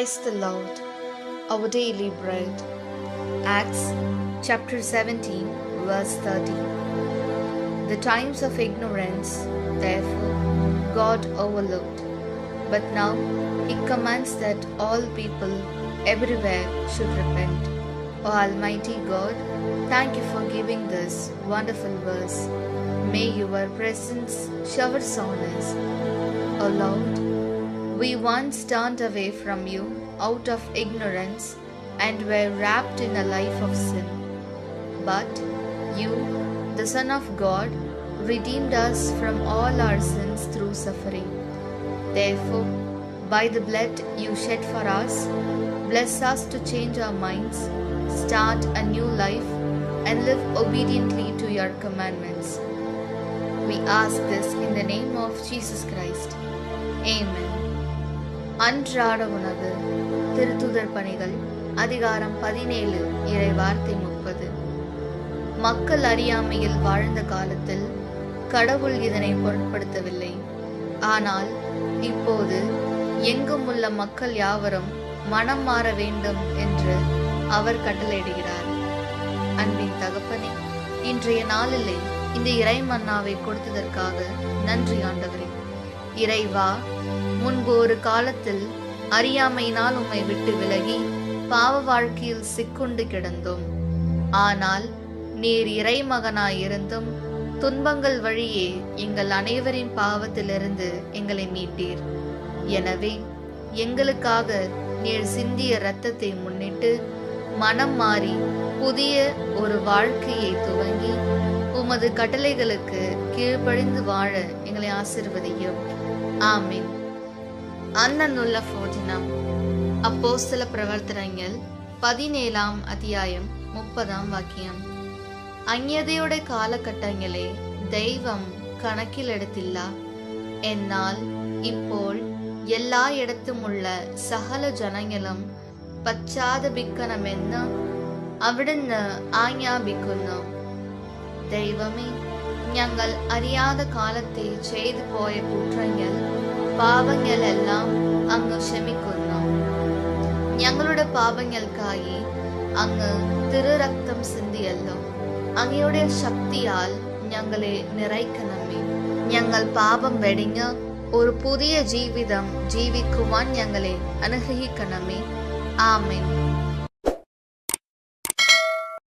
Christ the Lord, our daily bread. Acts chapter 17, verse 30. The times of ignorance, therefore, God overlooked, but now He commands that all people everywhere should repent. O Almighty God, thank you for giving this wonderful verse. May your presence showers on us. O Lord, we once turned away from you out of ignorance and were wrapped in a life of sin. But you, the Son of God, redeemed us from all our sins through suffering. Therefore, by the blood you shed for us, bless us to change our minds, start a new life, and live obediently to your commandments. We ask this in the name of Jesus Christ. Amen. அன்றாட உணவு. திருத்துதர் பணிகள் அதிகாரம் 17 இறை வார்த்தை 30. மக்கள் அறியாமையில் வாழ்ந்த காலத்தில் கடவுள் இதனை பொருட்படுத்தவில்லை. ஆனால் இப்போது எங்கும் உள்ள மக்கள் யாவரும் மனம் மாற வேண்டும் என்று அவர் கட்டளையிடுகிறார். அன்பின் தகப்பனே, இன்றைய நாளிலே இந்த இறை மன்னாவை கொடுத்ததற்காக நன்றி ஆண்டவரே. இறைவா, முன்பு ஒரு காலத்தில் அறியாமையினால் உம்மை விட்டு விலகி பாவ வாழ்க்கையில் சிக்குண்டு கிடந்தோம். ஆனால் நீர் இறைமகனாயிருந்தும் துன்பங்கள் வழியே எங்கள் அனைவரின் பாவத்திலிருந்து எங்களை மீட்டீர். எனவே எங்களுக்காக நீர் சிந்திய இரத்தத்தை முன்னிட்டு மனம் மாறி புதிய ஒரு வாழ்க்கையை துவங்கி உமது கட்டளைகளுக்கு கீழ்ப்படிந்து வாழ எங்களை ஆசீர்வதியும். ஆமீன். അന്നുള്ള ഭോജനം. അപ്പോസ്തല പ്രവർത്തനങ്ങൾ 17 അധ്യായം 30 വാക്യം. അന്യതയുടെ കാലഘട്ടങ്ങളെ ദൈവം കണക്കിലെടുത്തില്ല. എന്നാൽ ഇപ്പോൾ എല്ലായിടത്തുമുള്ള സകല ജനങ്ങളും പശ്ചാത്തപിക്കണമെന്ന് അവിടുന്ന് ആജ്ഞാപിക്കുന്നു. ദൈവമേ, ഞങ്ങൾ അറിയാத കാലത്തെ ചെയ്തു പോയ കുറ്റങ്ങൾ പാപങ്ങളെല്ലാം അങ്ങ് ക്ഷമിക്കുന്നു. ഞങ്ങളുടെ പാപങ്ങൾക്കായി അങ്ങ് തിരുരക്തം സിന്ധിയല്ലോ. അങ്ങയുടെ ശക്തിയാൽ ഞങ്ങളെ നിറയ്ക്കണമേ. ഞങ്ങൾ പാപം വെടിഞ്ഞ് ഒരു പുതിയ ജീവിതം ജീവിക്കുവാൻ ഞങ്ങളെ അനുഗ്രഹിക്കണമേ. ആമേൻ.